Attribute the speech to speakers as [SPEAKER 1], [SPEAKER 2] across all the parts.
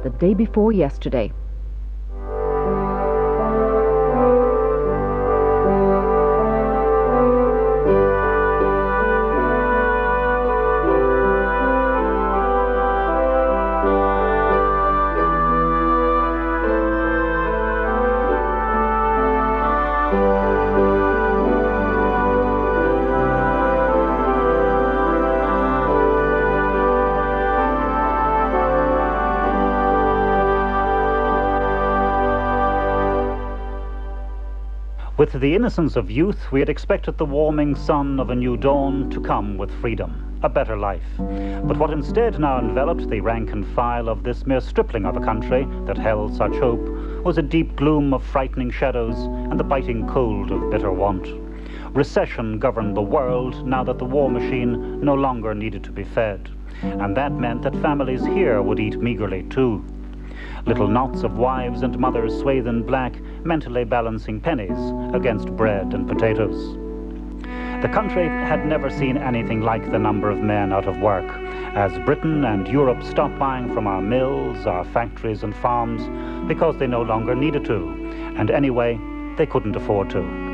[SPEAKER 1] the day before yesterday.
[SPEAKER 2] With the innocence of youth, we had expected the warming sun of a new dawn to come with freedom, a better life. But what instead now enveloped the rank and file of this mere stripling of a country that held such hope was a deep gloom of frightening shadows and the biting cold of bitter want. Recession governed the world now that the war machine no longer needed to be fed. And that meant that families here would eat meagerly too. Little knots of wives and mothers swathed in black, mentally balancing pennies against bread and potatoes. The country had never seen anything like the number of men out of work, as Britain and Europe stopped buying from our mills, our factories and farms, because they no longer needed to, and anyway, they couldn't afford to.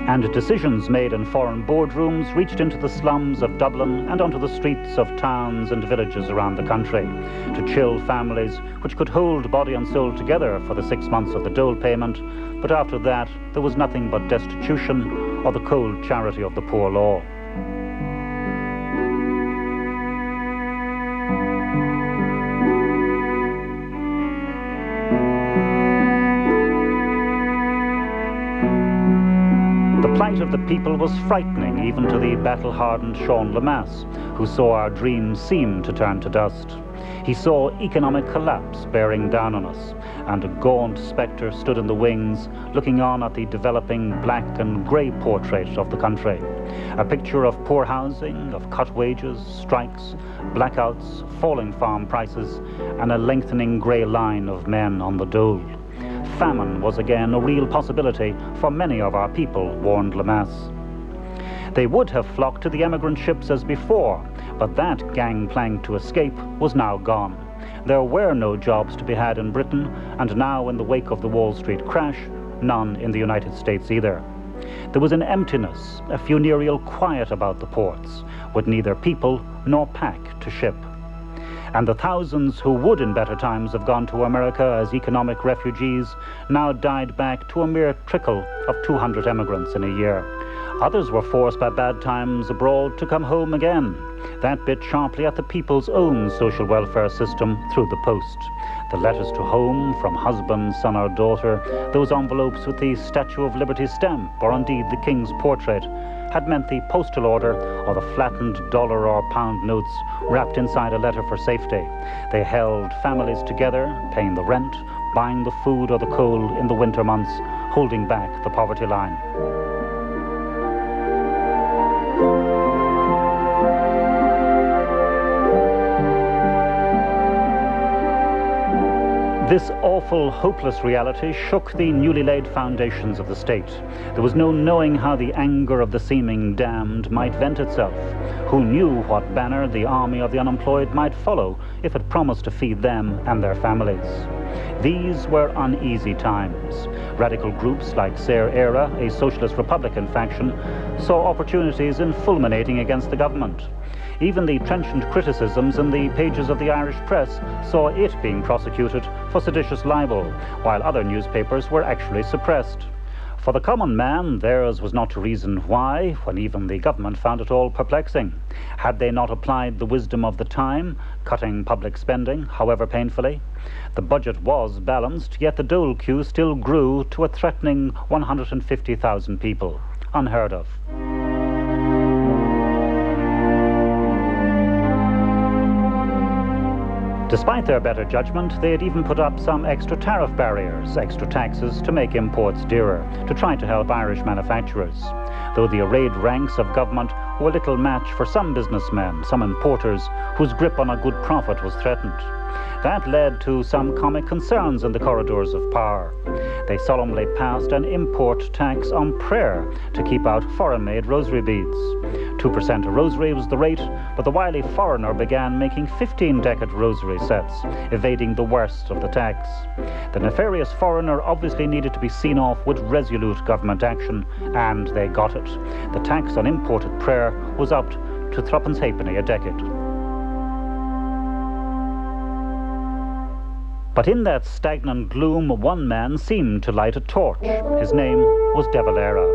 [SPEAKER 2] And decisions made in foreign boardrooms reached into the slums of Dublin and onto the streets of towns and villages around the country to chill families which could hold body and soul together for the 6 months of the dole payment, but after that there was nothing but destitution or the cold charity of the poor law. The plight of the people was frightening even to the battle-hardened Sean Lemass, who saw our dreams seem to turn to dust. He saw economic collapse bearing down on us, and a gaunt spectre stood in the wings, looking on at the developing black and grey portrait of the country. A picture of poor housing, of cut wages, strikes, blackouts, falling farm prices, and a lengthening grey line of men on the dole. Famine was again a real possibility for many of our people, warned Lemass. They would have flocked to the emigrant ships as before, but that gangplank to escape was now gone. There were no jobs to be had in Britain, and now in the wake of the Wall Street crash, none in the United States either. There was an emptiness, a funereal quiet about the ports, with neither people nor pack to ship. And the thousands who would in better times have gone to America as economic refugees now died back to a mere trickle of 200 emigrants in a year. Others were forced by bad times abroad to come home again. That bit sharply at the people's own social welfare system through the post. The letters to home from husband, son or daughter, those envelopes with the Statue of Liberty stamp or indeed the King's portrait, had meant the postal order or the flattened dollar or pound notes wrapped inside a letter for safety. They held families together, paying the rent, buying the food or the coal in the winter months, holding back the poverty line. This awful, hopeless reality shook the newly laid foundations of the state. There was no knowing how the anger of the seeming damned might vent itself. Who knew what banner the army of the unemployed might follow if it promised to feed them and their families? These were uneasy times. Radical groups like Sair Éire, a socialist Republican faction, saw opportunities in fulminating against the government. Even the trenchant criticisms in the pages of the Irish press saw it being prosecuted for seditious libel, while other newspapers were actually suppressed. For the common man, theirs was not to reason why, when even the government found it all perplexing. Had they not applied the wisdom of the time, cutting public spending, however painfully? The budget was balanced, yet the dole queue still grew to a threatening 150,000 people. Unheard of. Despite their better judgment, they had even put up some extra tariff barriers, extra taxes to make imports dearer, to try to help Irish manufacturers. Though the arrayed ranks of government were little match for some businessmen, some importers, whose grip on a good profit was threatened. That led to some comic concerns in the corridors of power. They solemnly passed an import tax on prayer to keep out foreign-made rosary beads. 2% a rosary was the rate, but the wily foreigner began making 15-decade rosary sets, evading the worst of the tax. The nefarious foreigner obviously needed to be seen off with resolute government action, and they got it. The tax on imported prayer was upped to threepence halfpenny a decade. But in that stagnant gloom, one man seemed to light a torch. His name was De Valera.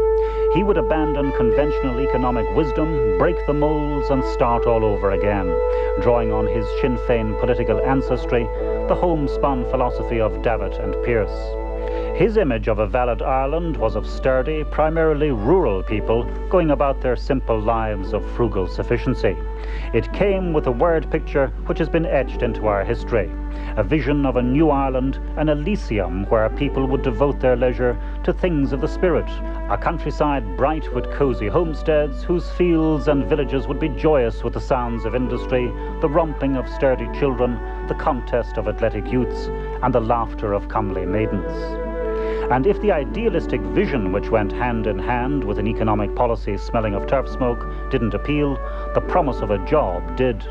[SPEAKER 2] He would abandon conventional economic wisdom, break the molds, and start all over again, drawing on his Sinn Féin political ancestry, the homespun philosophy of Davitt and Pearse. His image of a valid Ireland was of sturdy, primarily rural people going about their simple lives of frugal sufficiency. It came with a word picture which has been etched into our history, a vision of a new Ireland, an Elysium where people would devote their leisure to things of the spirit, a countryside bright with cosy homesteads whose fields and villages would be joyous with the sounds of industry, the romping of sturdy children, the contest of athletic youths, and the laughter of comely maidens. And if the idealistic vision which went hand in hand with an economic policy smelling of turf smoke didn't appeal, the promise of a job did.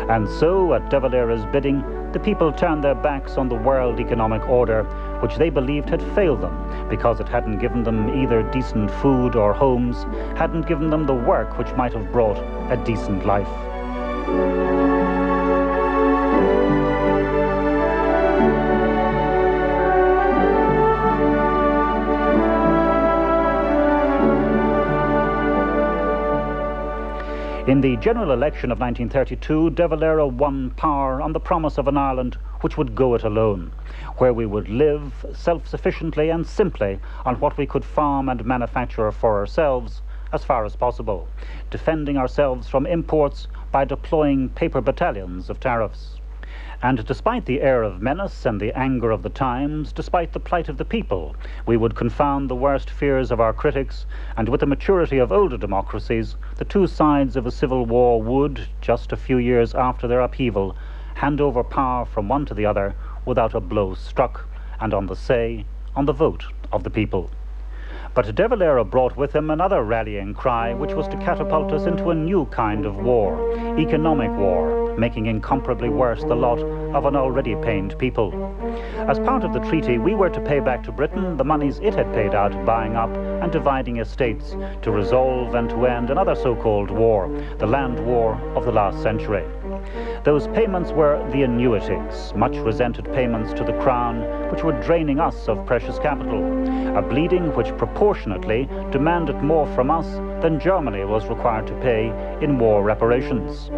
[SPEAKER 2] And so, at De Valera's bidding, the people turned their backs on the world economic order, which they believed had failed them because it hadn't given them either decent food or homes, hadn't given them the work which might have brought a decent life. In the general election of 1932, De Valera won power on the promise of an Ireland which would go it alone, where we would live self-sufficiently and simply on what we could farm and manufacture for ourselves as far as possible, defending ourselves from imports by deploying paper battalions of tariffs. And despite the air of menace and the anger of the times, despite the plight of the people, we would confound the worst fears of our critics, and with the maturity of older democracies, the two sides of a civil war would, just a few years after their upheaval, hand over power from one to the other without a blow struck, and on the say, on the vote of the people. But De Valera brought with him another rallying cry, which was to catapult us into a new kind of war, economic war, making incomparably worse the lot of an already pained people. As part of the treaty, we were to pay back to Britain the monies it had paid out buying up and dividing estates to resolve and to end another so-called war, the land war of the last century. Those payments were the annuities, much resented payments to the Crown, which were draining us of precious capital, a bleeding which proportionately demanded more from us than Germany was required to pay in war reparations.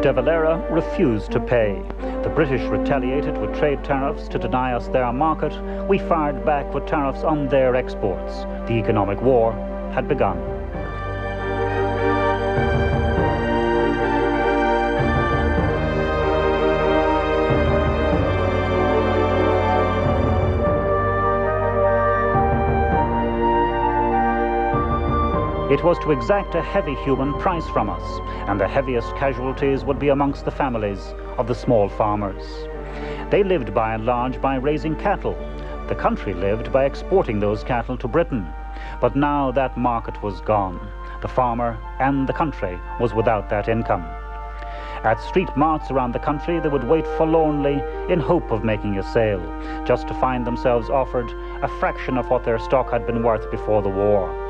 [SPEAKER 2] De Valera refused to pay. The British retaliated with trade tariffs to deny us their market. We fired back with tariffs on their exports. The economic war had begun. It was to exact a heavy human price from us, and the heaviest casualties would be amongst the families of the small farmers. They lived by and large by raising cattle. The country lived by exporting those cattle to Britain. But now that market was gone. The farmer and the country was without that income. At street marts around the country, they would wait forlornly in hope of making a sale, just to find themselves offered a fraction of what their stock had been worth before the war.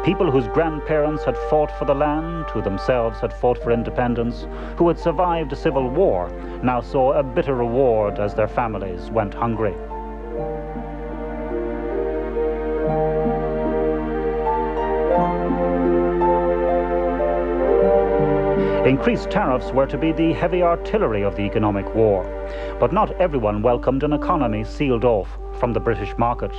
[SPEAKER 2] People whose grandparents had fought for the land, who themselves had fought for independence, who had survived a civil war, now saw a bitter reward as their families went hungry. Increased tariffs were to be the heavy artillery of the economic war, but not everyone welcomed an economy sealed off from the British market.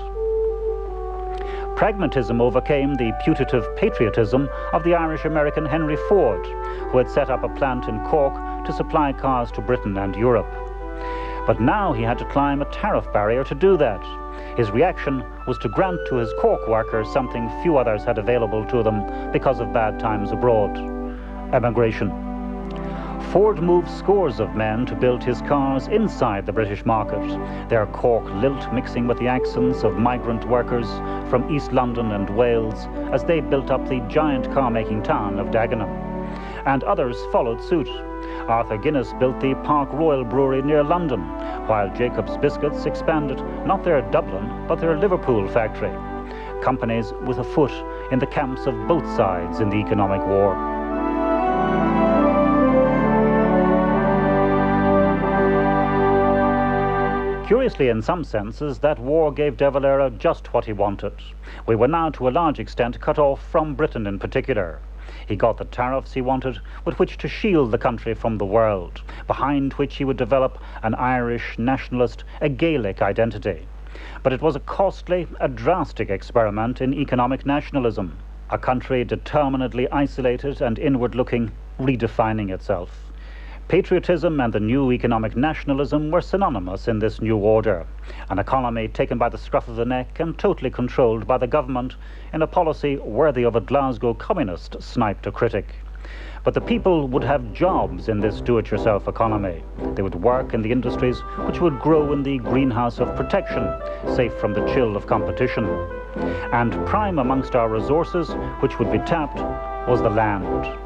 [SPEAKER 2] Pragmatism overcame the putative patriotism of the Irish-American Henry Ford, who had set up a plant in Cork to supply cars to Britain and Europe. But now he had to climb a tariff barrier to do that. His reaction was to grant to his Cork workers something few others had available to them because of bad times abroad: emigration. Ford moved scores of men to build his cars inside the British market, their Cork lilt mixing with the accents of migrant workers from East London and Wales as they built up the giant car-making town of Dagenham. And others followed suit. Arthur Guinness built the Park Royal Brewery near London, while Jacob's Biscuits expanded not their Dublin, but their Liverpool factory. Companies with a foot in the camps of both sides in the economic war. Curiously, in some senses, that war gave De Valera just what he wanted. We were now to a large extent cut off from Britain in particular. He got the tariffs he wanted with which to shield the country from the world, behind which he would develop an Irish nationalist, a Gaelic identity. But it was a costly, a drastic experiment in economic nationalism, a country determinedly isolated and inward-looking, redefining itself. Patriotism and the new economic nationalism were synonymous in this new order, an economy taken by the scruff of the neck and totally controlled by the government in a policy worthy of a Glasgow communist, sniped a critic. But the people would have jobs in this do-it-yourself economy. They would work in the industries which would grow in the greenhouse of protection, safe from the chill of competition. And prime amongst our resources, which would be tapped, was the land.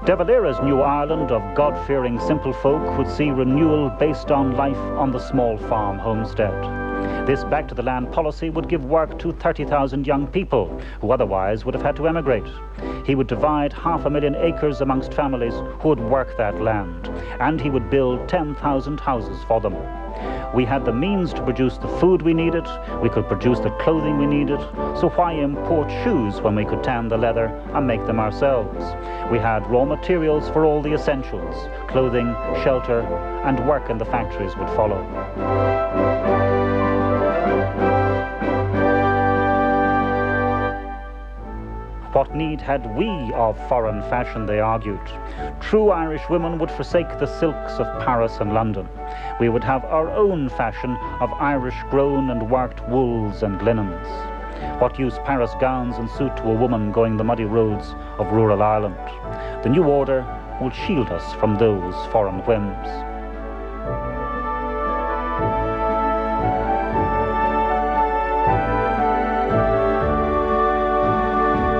[SPEAKER 2] De Valera's new Ireland of God-fearing simple folk would see renewal based on life on the small farm homestead. This back-to-the-land policy would give work to 30,000 young people who otherwise would have had to emigrate. He would divide 500,000 acres amongst families who would work that land, and he would build 10,000 houses for them. We had the means to produce the food we needed, we could produce the clothing we needed, so why import shoes when we could tan the leather and make them ourselves? We had raw materials for all the essentials, clothing, shelter, and work in the factories would follow. What need had we of foreign fashion, they argued. True Irish women would forsake the silks of Paris and London. We would have our own fashion of Irish-grown and worked wools and linens. What use Paris gowns and suit to a woman going the muddy roads of rural Ireland? The new order will shield us from those foreign whims.